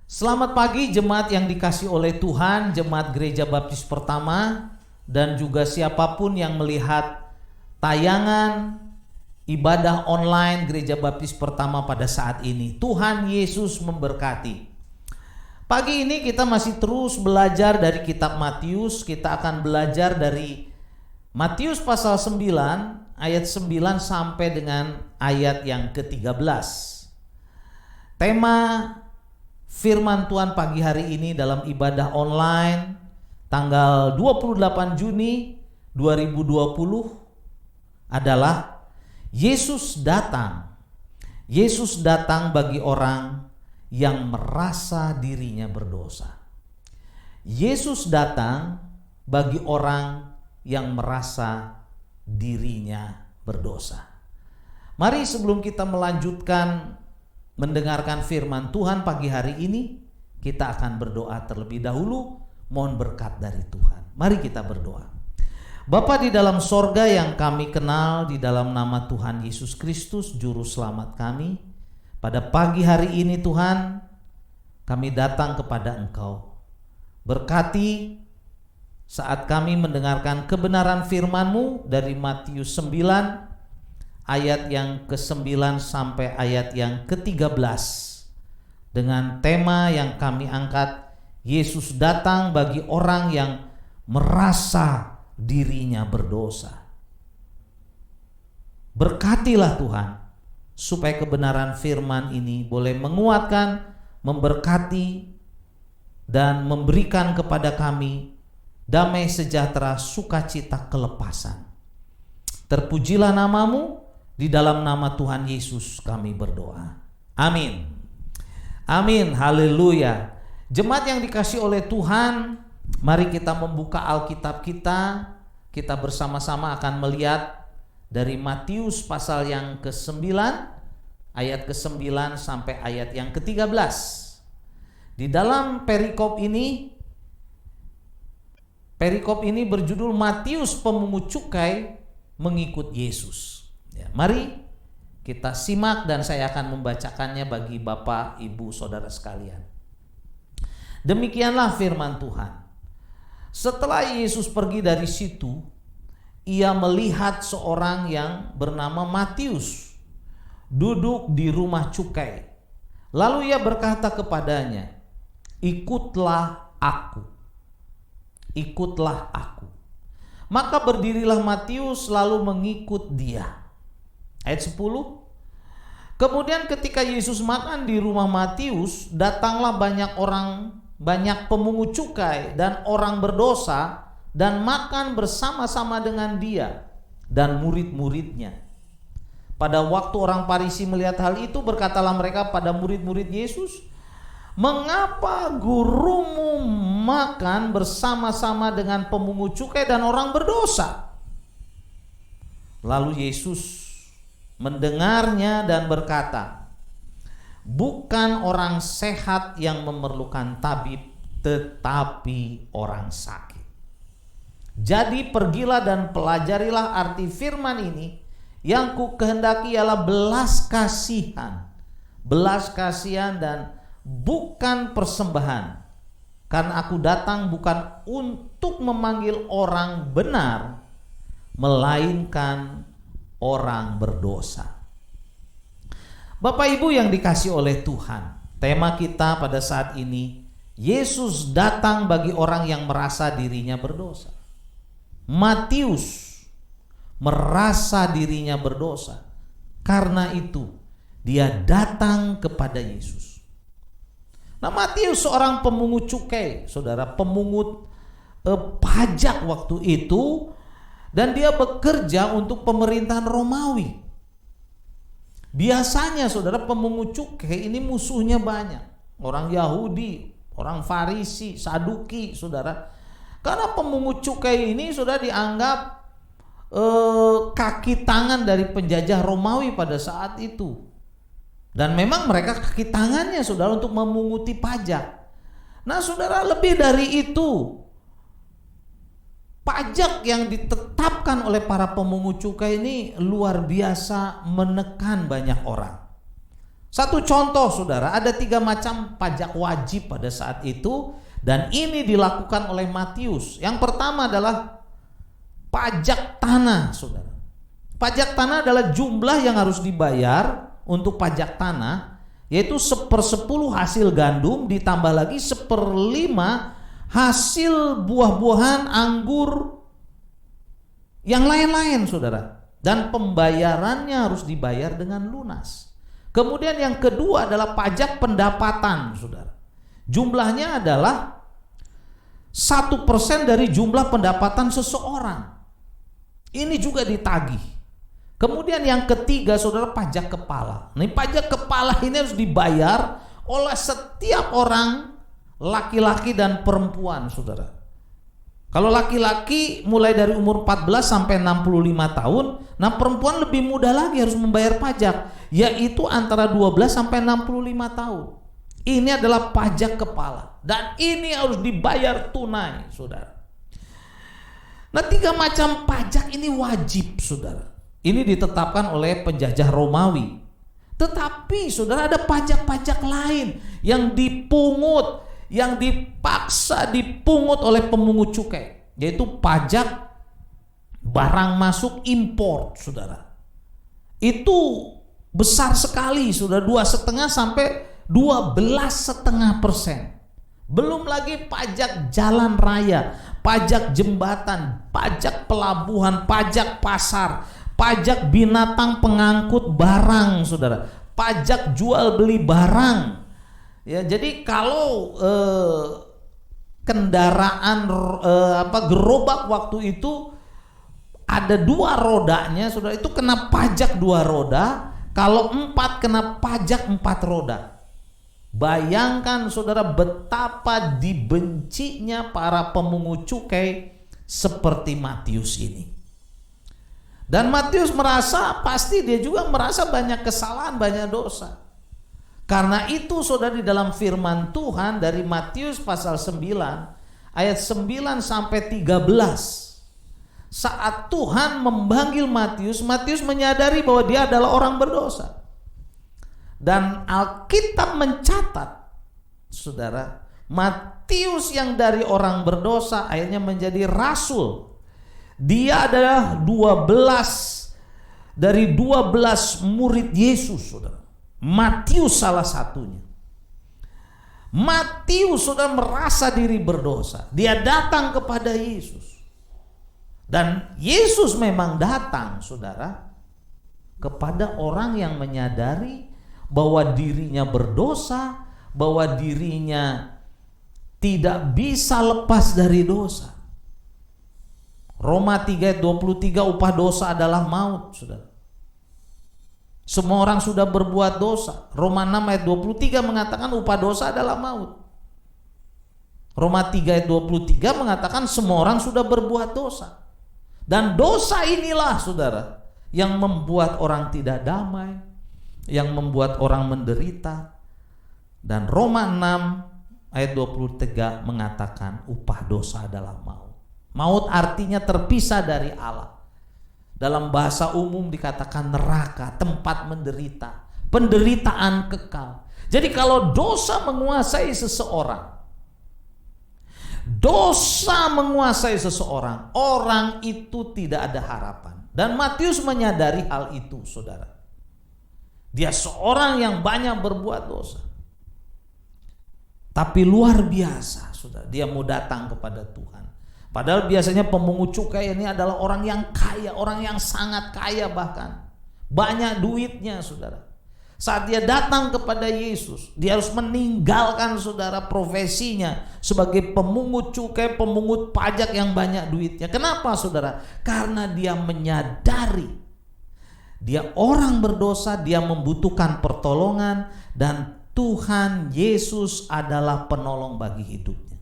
Selamat pagi jemaat yang dikasihi oleh Tuhan, jemaat Gereja Baptis Pertama, dan juga siapapun yang melihat tayangan ibadah online Gereja Baptis Pertama pada saat ini. Tuhan Yesus memberkati. Pagi ini kita masih terus belajar dari kitab Matius. Kita akan belajar dari Matius pasal 9 ayat 9 sampai dengan ayat yang ke-13. Tema firman Tuhan pagi hari ini dalam ibadah online tanggal 28 Juni 2020 adalah Yesus datang. Yesus datang bagi orang yang merasa dirinya berdosa. Yesus datang bagi orang yang merasa dirinya berdosa. Mari sebelum kita melanjutkan mendengarkan firman Tuhan pagi hari ini, kita akan berdoa terlebih dahulu, mohon berkat dari Tuhan. Mari kita berdoa. Bapa di dalam sorga yang kami kenal, di dalam nama Tuhan Yesus Kristus Juru Selamat kami, pada pagi hari ini Tuhan, kami datang kepada Engkau. Berkati saat kami mendengarkan kebenaran firman-Mu dari Matius 9 ayat yang ke-9 sampai ayat yang ke-13 dengan tema yang kami angkat, Yesus datang bagi orang yang merasa dirinya berdosa. Berkatilah Tuhan supaya kebenaran firman ini boleh menguatkan, memberkati dan memberikan kepada kami damai sejahtera, sukacita, kelepasan. Terpujilah nama-Mu. Di dalam nama Tuhan Yesus kami berdoa. Amin. Amin. Haleluya. Jemaat yang dikasihi oleh Tuhan, mari kita membuka Alkitab kita. Kita bersama-sama akan melihat dari Matius pasal yang ke-9 ayat ke-9 sampai ayat yang ke-13. Di dalam perikop ini berjudul Matius pemungut cukai mengikut Yesus. Ya, mari kita simak dan saya akan membacakannya bagi Bapak, Ibu, Saudara sekalian. Demikianlah firman Tuhan. Setelah Yesus pergi dari situ, ia melihat seorang yang bernama Matius duduk di rumah cukai. Lalu ia berkata kepadanya, "Ikutlah aku. Ikutlah aku." Maka berdirilah Matius lalu mengikut dia. Ayat 10. Kemudian ketika Yesus makan di rumah Matius, datanglah banyak pemungut cukai dan orang berdosa dan makan bersama-sama dengan dia dan murid-muridnya. Pada waktu orang Farisi melihat hal itu, berkatalah mereka pada murid-murid Yesus, "Mengapa gurumu makan bersama-sama dengan pemungut cukai dan orang berdosa?" Lalu Yesus mendengarnya dan berkata, "Bukan orang sehat yang memerlukan tabib, tetapi orang sakit. Jadi pergilah dan pelajarilah arti firman ini, yang ku kehendaki ialah belas kasihan dan bukan persembahan. Karena aku datang bukan untuk memanggil orang benar, melainkan orang berdosa." Bapak Ibu yang dikasihi oleh Tuhan, tema kita pada saat ini, Yesus datang bagi orang yang merasa dirinya berdosa. Matius merasa dirinya berdosa. Karena itu dia datang kepada Yesus. Nah, Matius seorang pemungut cukai, saudara, pemungut pajak waktu itu, dan dia bekerja untuk pemerintahan Romawi. Biasanya saudara, pemungut cukai ini musuhnya banyak. Orang Yahudi, orang Farisi, Saduki, saudara. Karena pemungut cukai ini sudah dianggap kaki tangan dari penjajah Romawi pada saat itu. Dan memang mereka kaki tangannya saudara untuk memunguti pajak. Nah saudara, lebih dari itu, pajak yang ditetapkan oleh para pemungut cukai ini luar biasa menekan banyak orang. Satu contoh saudara, ada 3 macam pajak wajib pada saat itu, dan ini dilakukan oleh Matius. Yang pertama adalah pajak tanah saudara. Pajak tanah adalah jumlah yang harus dibayar untuk pajak tanah, yaitu 1/10 hasil gandum ditambah lagi 1/5 hasil buah-buahan, anggur, yang lain-lain saudara. Dan pembayarannya harus dibayar dengan lunas. Kemudian yang kedua adalah pajak pendapatan saudara. Jumlahnya adalah 1% dari jumlah pendapatan seseorang. Ini juga ditagih. Kemudian yang ketiga saudara, pajak kepala. Nah, pajak kepala ini harus dibayar oleh setiap orang, laki-laki dan perempuan saudara. Kalau laki-laki mulai dari umur 14 sampai 65 tahun, nah perempuan lebih muda lagi harus membayar pajak, yaitu antara 12 sampai 65 tahun. Ini adalah pajak kepala dan ini harus dibayar tunai saudara. Nah 3 macam pajak ini wajib saudara. Ini ditetapkan oleh penjajah Romawi. Tetapi saudara, ada pajak-pajak lain yang dipungut, yang dipaksa dipungut oleh pemungut cukai, yaitu pajak barang masuk impor saudara. Itu besar sekali sudah 2,5 sampai 12,5%. Belum lagi pajak jalan raya, pajak jembatan, pajak pelabuhan, pajak pasar, pajak binatang pengangkut barang saudara, pajak jual beli barang. Ya, jadi kalau kendaraan gerobak waktu itu ada 2 rodanya saudara, itu kena pajak 2 roda. Kalau 4 kena pajak 4 roda. Bayangkan saudara betapa dibencinya para pemungut cukai seperti Matius ini. Dan Matius merasa, pasti dia juga merasa banyak kesalahan, banyak dosa. Karena itu saudara, di dalam firman Tuhan dari Matius pasal 9 ayat 9 sampai 13, saat Tuhan memanggil Matius, Matius menyadari bahwa dia adalah orang berdosa. Dan Alkitab mencatat saudara, Matius yang dari orang berdosa akhirnya menjadi rasul. Dia adalah 12 dari 12 murid Yesus saudara. Matius salah satunya. Matius sudah merasa diri berdosa. Dia datang kepada Yesus. Dan Yesus memang datang saudara kepada orang yang menyadari bahwa dirinya berdosa, bahwa dirinya tidak bisa lepas dari dosa. Roma 3 ayat 23, upah dosa adalah maut saudara. Semua orang sudah berbuat dosa. Roma 6 ayat 23 mengatakan upah dosa adalah maut. Roma 3 ayat 23 mengatakan semua orang sudah berbuat dosa. Dan dosa inilah saudara yang membuat orang tidak damai, yang membuat orang menderita. Dan Roma 6 ayat 23 mengatakan upah dosa adalah maut. Maut artinya terpisah dari Allah. Dalam bahasa umum dikatakan neraka, tempat menderita, penderitaan kekal. Jadi kalau dosa menguasai seseorang, orang itu tidak ada harapan. Dan Matius menyadari hal itu saudara. Dia seorang yang banyak berbuat dosa, tapi luar biasa saudara, dia mau datang kepada Tuhan. Padahal biasanya pemungut cukai ini adalah orang yang kaya, orang yang sangat kaya, bahkan banyak duitnya saudara. Saat dia datang kepada Yesus, dia harus meninggalkan saudara profesinya sebagai pemungut cukai, pemungut pajak yang banyak duitnya. Kenapa saudara? Karena dia menyadari dia orang berdosa, dia membutuhkan pertolongan, dan Tuhan Yesus adalah penolong bagi hidupnya.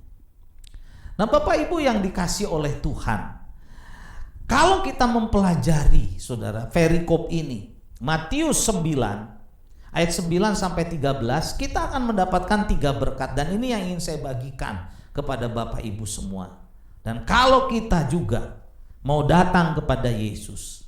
Nah Bapak Ibu yang dikasih oleh Tuhan, kalau kita mempelajari saudara perikop ini, Matius 9 ayat 9 sampai 13, kita akan mendapatkan 3 berkat, dan ini yang ingin saya bagikan kepada Bapak Ibu semua. Dan kalau kita juga mau datang kepada Yesus,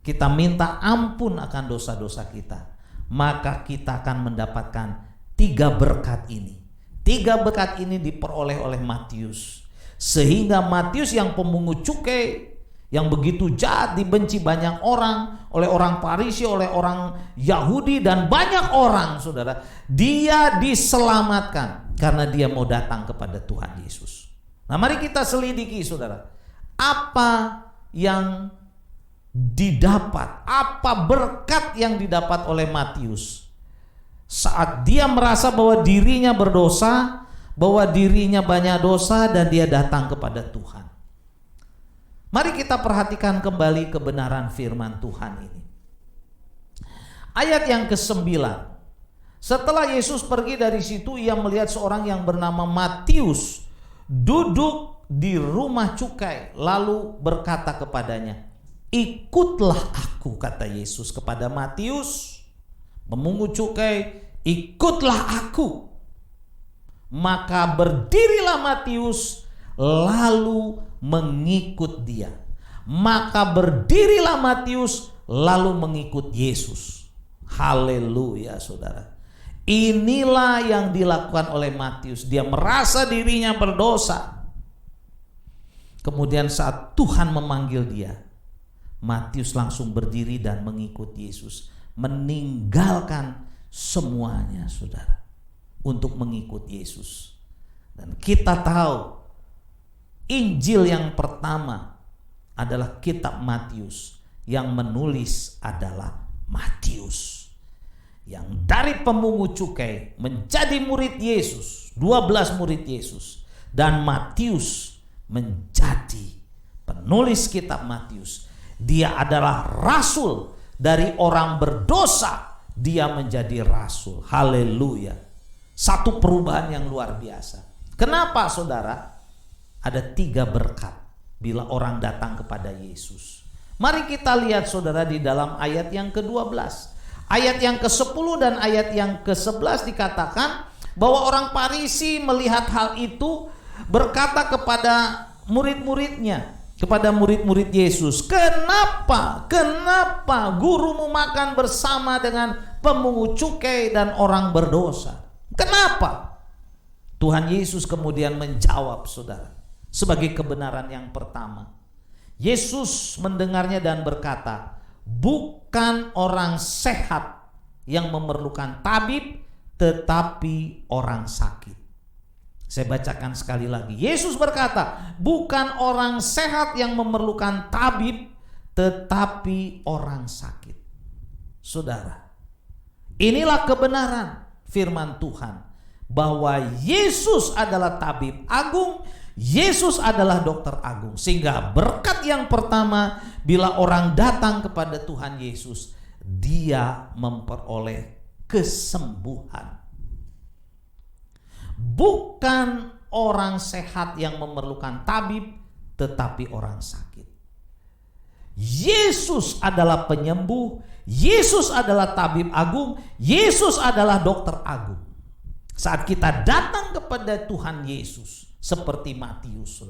kita minta ampun akan dosa-dosa kita, maka kita akan mendapatkan 3 berkat ini. 3 berkat ini diperoleh oleh Matius. Sehingga Matius yang pemungut cukai, yang begitu jahat, dibenci banyak orang, oleh orang Farisi, oleh orang Yahudi, dan banyak orang, saudara, dia diselamatkan karena dia mau datang kepada Tuhan Yesus. Nah, mari kita selidiki, saudara, apa yang didapat, apa berkat yang didapat oleh Matius saat dia merasa bahwa dirinya berdosa, bahwa dirinya banyak dosa, dan dia datang kepada Tuhan. Mari kita perhatikan kembali kebenaran firman Tuhan ini. Ayat yang ke-9. Setelah Yesus pergi dari situ, ia melihat seorang yang bernama Matius duduk di rumah cukai, lalu berkata kepadanya, "Ikutlah aku," kata Yesus kepada Matius, pemungut cukai, "ikutlah aku." Maka berdirilah Matius lalu mengikut dia. Maka berdirilah Matius lalu mengikut Yesus. Haleluya, saudara. Inilah yang dilakukan oleh Matius. Dia merasa dirinya berdosa. Kemudian saat Tuhan memanggil dia, Matius langsung berdiri dan mengikut Yesus. Meninggalkan semuanya, saudara, untuk mengikut Yesus. Dan kita tahu Injil yang pertama adalah kitab Matius. Yang menulis adalah Matius, yang dari pemungut cukai menjadi murid Yesus, 12 murid Yesus. Dan Matius menjadi penulis kitab Matius. Dia adalah rasul, dari orang berdosa dia menjadi rasul. Haleluya. Satu perubahan yang luar biasa. Kenapa, saudara? Ada 3 berkat bila orang datang kepada Yesus. Mari kita lihat, saudara, di dalam ayat yang ke-12. Ayat yang ke-10 dan ayat yang ke-11 dikatakan bahwa orang Farisi melihat hal itu berkata kepada murid-muridnya, kepada murid-murid Yesus, Kenapa gurumu makan bersama dengan pemungut cukai dan orang berdosa?" Kenapa? Tuhan Yesus kemudian menjawab, saudara, sebagai kebenaran yang pertama. Yesus mendengarnya dan berkata, "Bukan orang sehat yang memerlukan tabib, tetapi orang sakit." Saya bacakan sekali lagi. Yesus berkata, bukan orang sehat yang memerlukan tabib, tetapi orang sakit. Saudara, inilah kebenaran firman Tuhan, bahwa Yesus adalah tabib agung, Yesus adalah dokter agung. Sehingga berkat yang pertama, bila orang datang kepada Tuhan Yesus, dia memperoleh kesembuhan. Bukan orang sehat yang memerlukan tabib, tetapi orang sakit. Yesus adalah penyembuh, Yesus adalah tabib agung, Yesus adalah dokter agung. Saat kita datang kepada Tuhan Yesus, seperti Matius,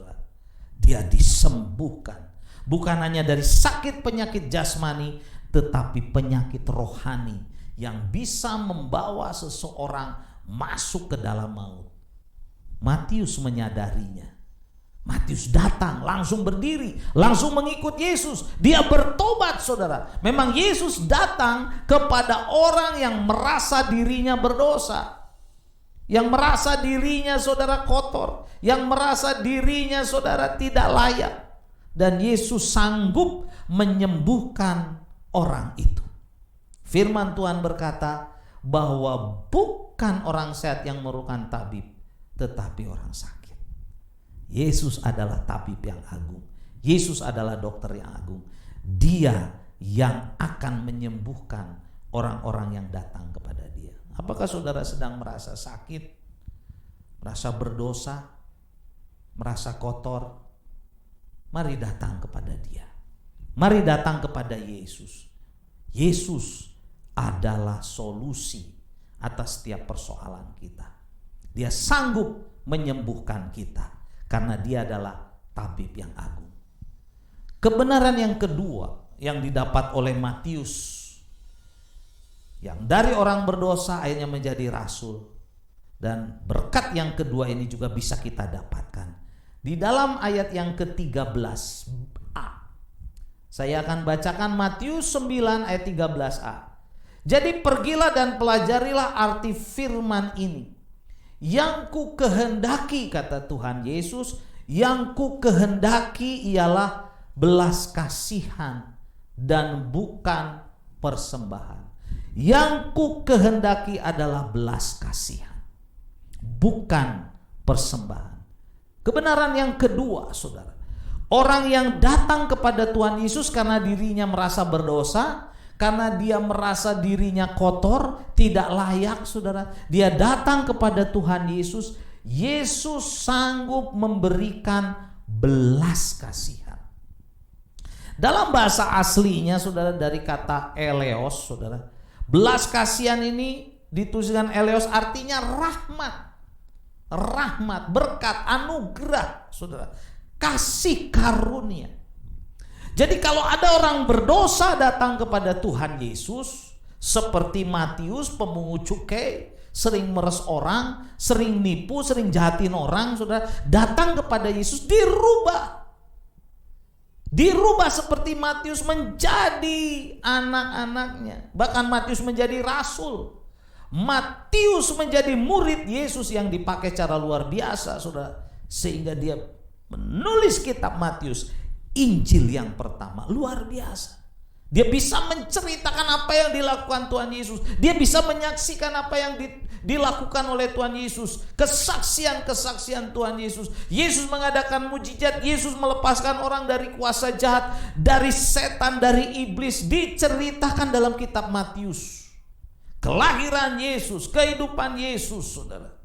dia disembuhkan. Bukan hanya dari sakit penyakit jasmani, tetapi penyakit rohani yang bisa membawa seseorang masuk ke dalam maut. Matius menyadarinya. Matius datang, langsung berdiri, langsung mengikut Yesus. Dia bertobat, saudara. Memang Yesus datang kepada orang yang merasa dirinya berdosa, yang merasa dirinya, saudara, kotor, yang merasa dirinya, saudara, tidak layak. Dan Yesus sanggup menyembuhkan orang itu. Firman Tuhan berkata bahwa bukan orang sehat yang memerlukan tabib, tetapi orang sakit. Yesus adalah tabib yang agung. Yesus adalah dokter yang agung. Dia yang akan menyembuhkan orang-orang yang datang kepada dia. Apakah saudara sedang merasa sakit, merasa berdosa, merasa kotor? Mari datang kepada dia. Mari datang kepada Yesus. Yesus adalah solusi atas setiap persoalan kita. Dia sanggup menyembuhkan kita karena dia adalah tabib yang agung. Kebenaran yang kedua yang didapat oleh Matius, yang dari orang berdosa akhirnya menjadi rasul. Dan berkat yang kedua ini juga bisa kita dapatkan di dalam ayat yang ke-13a. Saya akan bacakan Matius 9 ayat 13a. Jadi pergilah dan pelajarilah arti firman ini. Yang ku kehendaki, kata Tuhan Yesus, yang ku kehendaki ialah belas kasihan dan bukan persembahan. Yang ku kehendaki adalah belas kasihan, bukan persembahan. Kebenaran yang kedua, saudara, orang yang datang kepada Tuhan Yesus karena dirinya merasa berdosa, karena dia merasa dirinya kotor, tidak layak, saudara, dia datang kepada Tuhan Yesus. Yesus sanggup memberikan belas kasihan. Dalam bahasa aslinya, saudara, dari kata eleos, saudara, belas kasihan ini dituliskan eleos, artinya rahmat, berkat, anugerah, saudara, kasih karunia. Jadi kalau ada orang berdosa datang kepada Tuhan Yesus, seperti Matius pemungut cukai, sering meres orang, sering nipu, sering jahatin orang, saudara, datang kepada Yesus, dirubah seperti Matius menjadi anak-anaknya. Bahkan Matius menjadi rasul. Matius menjadi murid Yesus yang dipakai cara luar biasa, saudara. Sehingga dia menulis kitab Matius, Injil yang pertama, luar biasa. Dia bisa menceritakan apa yang dilakukan Tuhan Yesus. Dia bisa menyaksikan apa yang dilakukan oleh Tuhan Yesus. Kesaksian Tuhan Yesus. Yesus mengadakan mujizat. Yesus melepaskan orang dari kuasa jahat, dari setan, dari iblis. Diceritakan dalam kitab Matius. Kelahiran Yesus, kehidupan Yesus, saudara.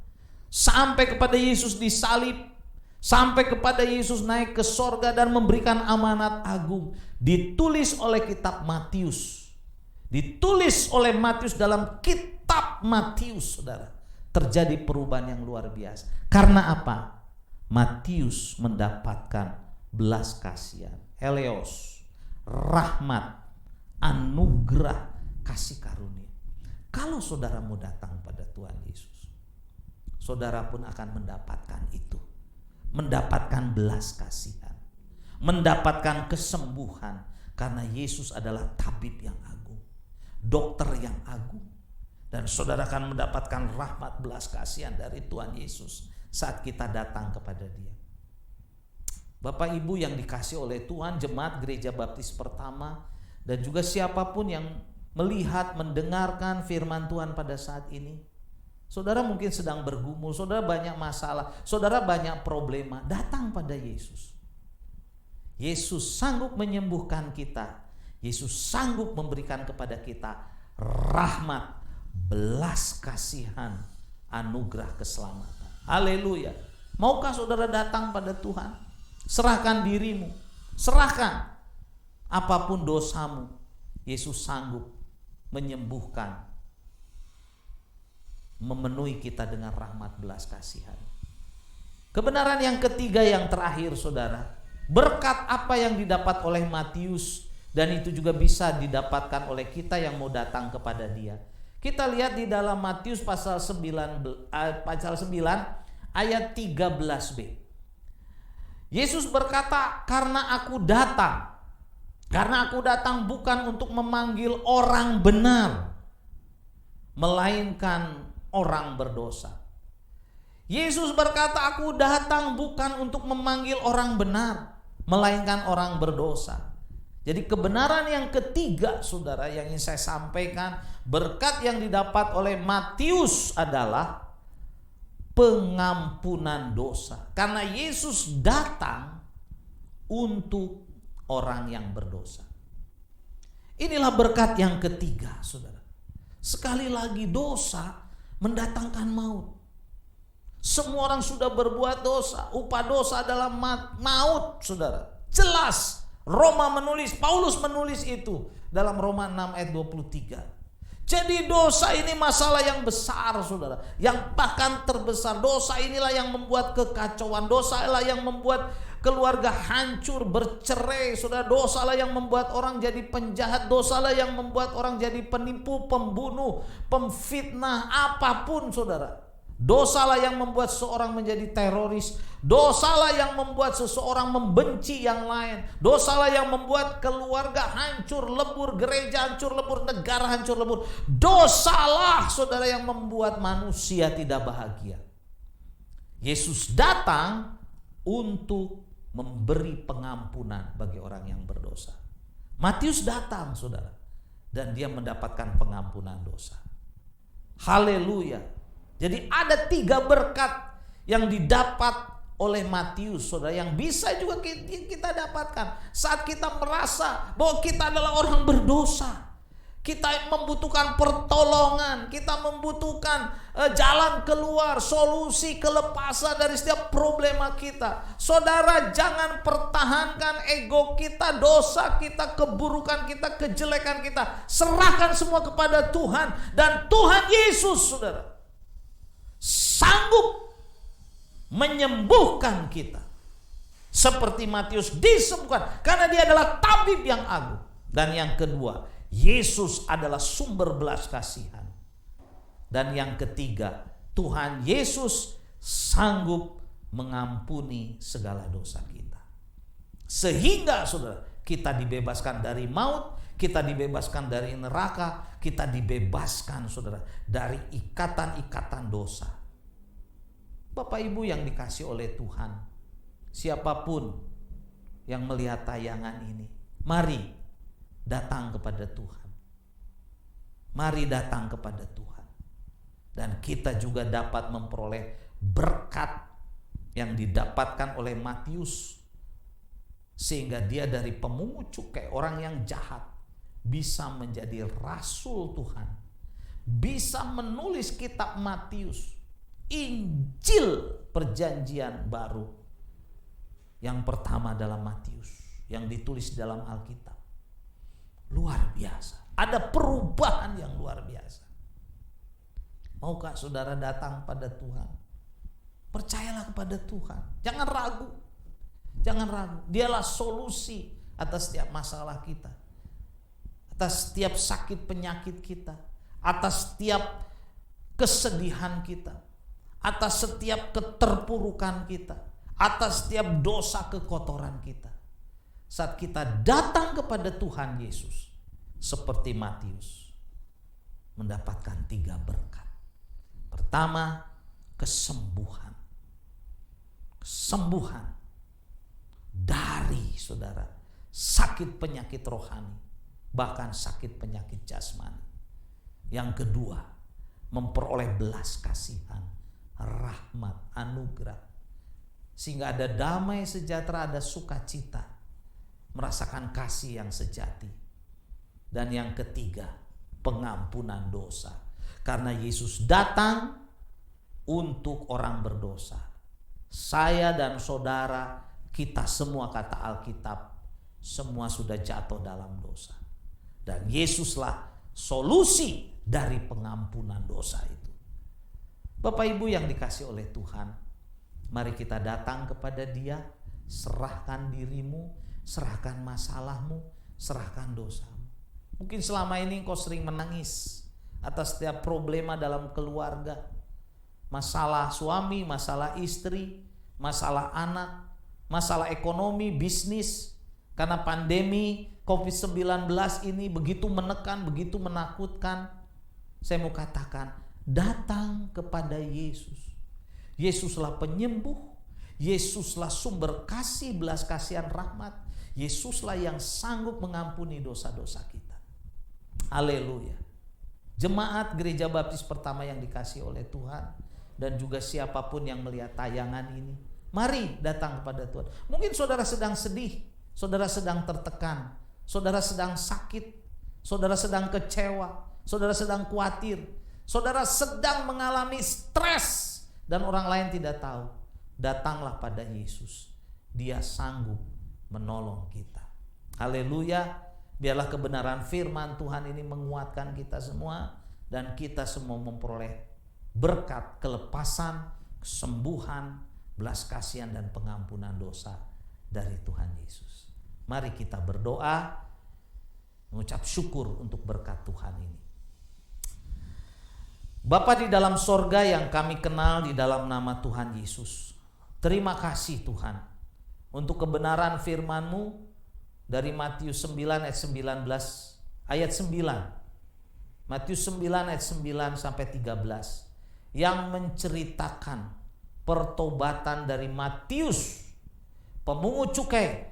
Sampai kepada Yesus disalib, sampai kepada Yesus naik ke sorga dan memberikan amanat agung. Ditulis oleh kitab Matius. Ditulis oleh Matius dalam kitab Matius, saudara. Terjadi perubahan yang luar biasa. Karena apa? Matius mendapatkan belas kasihan, eleos, rahmat, anugerah, kasih karunia. Kalau saudara mau datang pada Tuhan Yesus, saudara pun akan mendapatkan itu. Mendapatkan belas kasihan, mendapatkan kesembuhan, karena Yesus adalah tabib yang agung, dokter yang agung. Dan saudara akan mendapatkan rahmat belas kasihan dari Tuhan Yesus saat kita datang kepada Dia. Bapak Ibu yang dikasih oleh Tuhan, jemaat Gereja Baptis Pertama, dan juga siapapun yang melihat, mendengarkan firman Tuhan pada saat ini, saudara mungkin sedang bergumul, saudara banyak masalah, saudara banyak problema, datang pada Yesus. Yesus sanggup menyembuhkan kita. Yesus sanggup memberikan kepada kita rahmat, belas kasihan, anugerah keselamatan. Haleluya. Maukah saudara datang pada Tuhan? Serahkan dirimu, serahkan apapun dosamu. Yesus sanggup menyembuhkan, memenuhi kita dengan rahmat belas kasihan. Kebenaran yang ketiga yang terakhir, saudara, berkat apa yang didapat oleh Matius, dan itu juga bisa didapatkan oleh kita yang mau datang kepada Dia. Kita lihat di dalam Matius pasal 9 ayat 13b. Yesus berkata, karena aku datang bukan untuk memanggil orang benar, melainkan orang berdosa. Yesus berkata, aku datang bukan untuk memanggil orang benar, melainkan orang berdosa. Jadi kebenaran yang ketiga, saudara, yang ingin saya sampaikan, berkat yang didapat oleh Matius adalah pengampunan dosa. Karena Yesus datang untuk orang yang berdosa. Inilah berkat yang ketiga, saudara. Sekali lagi, dosa mendatangkan maut. Semua orang sudah berbuat dosa. Upah dosa adalah maut, saudara. Jelas. Paulus menulis itu dalam Roma 6 ayat 23. Jadi dosa ini masalah yang besar, saudara. Yang bahkan terbesar. Dosa inilah yang membuat kekacauan. Dosa inilah yang membuat keluarga hancur, bercerai. Saudara, dosalah yang membuat orang jadi penjahat, dosalah yang membuat orang jadi penipu, pembunuh, pemfitnah, apapun saudara. Dosalah yang membuat seseorang menjadi teroris. Dosalah yang membuat seseorang membenci yang lain. Dosalah yang membuat keluarga hancur lebur, gereja hancur lebur, negara hancur lebur. Dosalah saudara yang membuat manusia tidak bahagia. Yesus datang untuk memberi pengampunan bagi orang yang berdosa. Matius datang saudara, dan dia mendapatkan pengampunan dosa. Haleluya. Jadi ada 3 berkat yang didapat oleh Matius saudara, yang bisa juga kita dapatkan saat kita merasa bahwa kita adalah orang berdosa. Kita membutuhkan pertolongan, kita membutuhkan jalan keluar, solusi, kelepasan dari setiap problema kita. Saudara, jangan pertahankan ego kita, dosa kita, keburukan kita, kejelekan kita. Serahkan semua kepada Tuhan, dan Tuhan Yesus saudara sanggup menyembuhkan kita. Seperti Matius disembuhkan karena dia adalah tabib yang agung. Dan yang kedua, Yesus adalah sumber belas kasihan. Dan yang ketiga, Tuhan Yesus sanggup mengampuni segala dosa kita. Sehingga saudara, kita dibebaskan dari maut, kita dibebaskan dari neraka, kita dibebaskan saudara dari ikatan-ikatan dosa. Bapak Ibu yang dikasih oleh Tuhan, siapapun yang melihat tayangan ini, mari datang kepada Tuhan. Mari datang kepada Tuhan. Dan kita juga dapat memperoleh berkat yang didapatkan oleh Matius, sehingga dia dari pemungut cukai, orang yang jahat, bisa menjadi rasul Tuhan, bisa menulis kitab Matius, Injil perjanjian baru. Yang pertama adalah Matius, yang ditulis dalam Alkitab. Luar biasa, ada perubahan yang luar biasa. Maukah saudara datang pada Tuhan? Percayalah kepada Tuhan, jangan ragu. Jangan ragu, dialah solusi atas setiap masalah kita, atas setiap sakit penyakit kita, atas setiap kesedihan kita, atas setiap keterpurukan kita, atas setiap dosa kekotoran kita. Saat kita datang kepada Tuhan Yesus, seperti Matius, mendapatkan 3 berkat. Pertama, kesembuhan. Kesembuhan dari saudara sakit penyakit rohani, bahkan sakit penyakit jasmani. Yang kedua, memperoleh belas kasihan, rahmat, anugerah, sehingga ada damai sejahtera, ada sukacita, merasakan kasih yang sejati. Dan yang ketiga, pengampunan dosa, karena Yesus datang untuk orang berdosa. Saya dan saudara, kita semua, kata Alkitab, semua sudah jatuh dalam dosa. Dan Yesuslah solusi dari pengampunan dosa itu. Bapak Ibu yang dikasih oleh Tuhan, mari kita datang kepada Dia, serahkan dirimu, serahkan masalahmu, serahkan dosamu. Mungkin selama ini engkau sering menangis atas setiap problema dalam keluarga, masalah suami, masalah istri, masalah anak, masalah ekonomi, bisnis. Karena pandemi COVID-19 ini begitu menekan, begitu menakutkan. Saya mau katakan, datang kepada Yesus. Yesuslah penyembuh, Yesuslah sumber kasih, belas kasihan, rahmat. Yesuslah yang sanggup mengampuni dosa-dosa kita. Haleluya. Jemaat Gereja Baptis Pertama yang dikasih oleh Tuhan, dan juga siapapun yang melihat tayangan ini, mari datang kepada Tuhan. Mungkin saudara sedang sedih, saudara sedang tertekan, saudara sedang sakit, saudara sedang kecewa, saudara sedang khawatir, saudara sedang mengalami stres dan orang lain tidak tahu. Datanglah pada Yesus. Dia sanggup menolong kita. Haleluya. Biarlah kebenaran firman Tuhan ini menguatkan kita semua, dan kita semua memperoleh berkat kelepasan, kesembuhan, belas kasihan, dan pengampunan dosa dari Tuhan Yesus. Mari kita berdoa, mengucap syukur untuk berkat Tuhan ini. Bapa di dalam sorga yang kami kenal di dalam nama Tuhan Yesus, terima kasih Tuhan untuk kebenaran firman-Mu dari Matius 9 ayat 19 ayat 9. Matius 9 ayat 9 sampai 13 yang menceritakan pertobatan dari Matius, pemungut cukai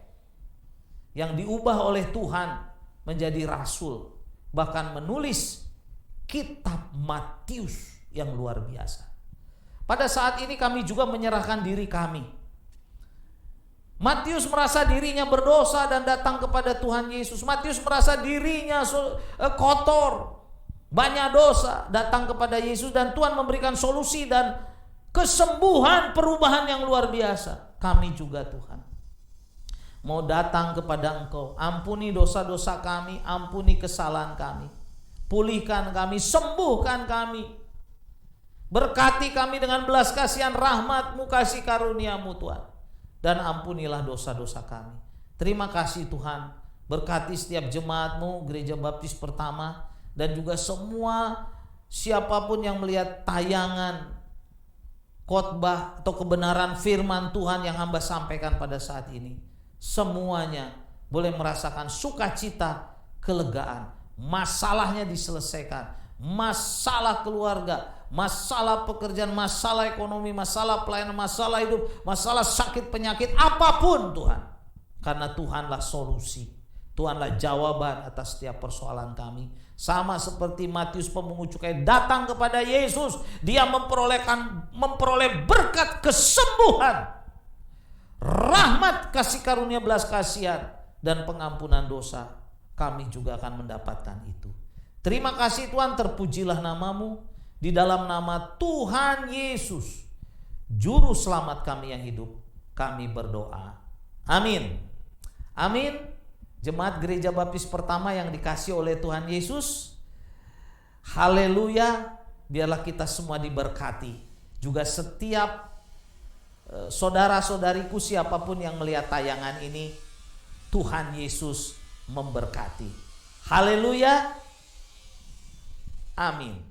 yang diubah oleh Tuhan menjadi rasul, bahkan menulis kitab Matius yang luar biasa. Pada saat ini kami juga menyerahkan diri kami. Matius merasa dirinya berdosa dan datang kepada Tuhan Yesus. Matius merasa dirinya kotor, banyak dosa, datang kepada Yesus dan Tuhan memberikan solusi dan kesembuhan, perubahan yang luar biasa. Kami juga Tuhan mau datang kepada Engkau, ampuni dosa-dosa kami, ampuni kesalahan kami, pulihkan kami, sembuhkan kami, berkati kami dengan belas kasihan rahmat-Mu, kasih karunia-Mu Tuhan, dan ampunilah dosa-dosa kami. Terima kasih Tuhan, berkati setiap jemaat-Mu Gereja Baptis Pertama, dan juga semua siapapun yang melihat tayangan khotbah atau kebenaran firman Tuhan yang hamba sampaikan pada saat ini. Semuanya boleh merasakan sukacita, kelegaan, masalahnya diselesaikan, masalah keluarga, masalah pekerjaan, masalah ekonomi, masalah pelayanan, masalah hidup, masalah sakit penyakit, apapun Tuhan, karena Tuhanlah solusi, Tuhanlah jawaban atas setiap persoalan kami. Sama seperti Matius pemungut cukai datang kepada Yesus, dia memperoleh berkat kesembuhan, rahmat, kasih karunia, belas kasihan, dan pengampunan dosa. Kami juga akan mendapatkan itu. Terima kasih Tuhan, terpujilah nama-Mu. Di dalam nama Tuhan Yesus, Juru Selamat kami yang hidup, kami berdoa. Amin. Amin. Jemaat Gereja Baptis Pertama yang dikasihi oleh Tuhan Yesus, haleluya. Biarlah kita semua diberkati. Juga setiap saudara-saudariku siapapun yang melihat tayangan ini, Tuhan Yesus memberkati. Haleluya. Amin.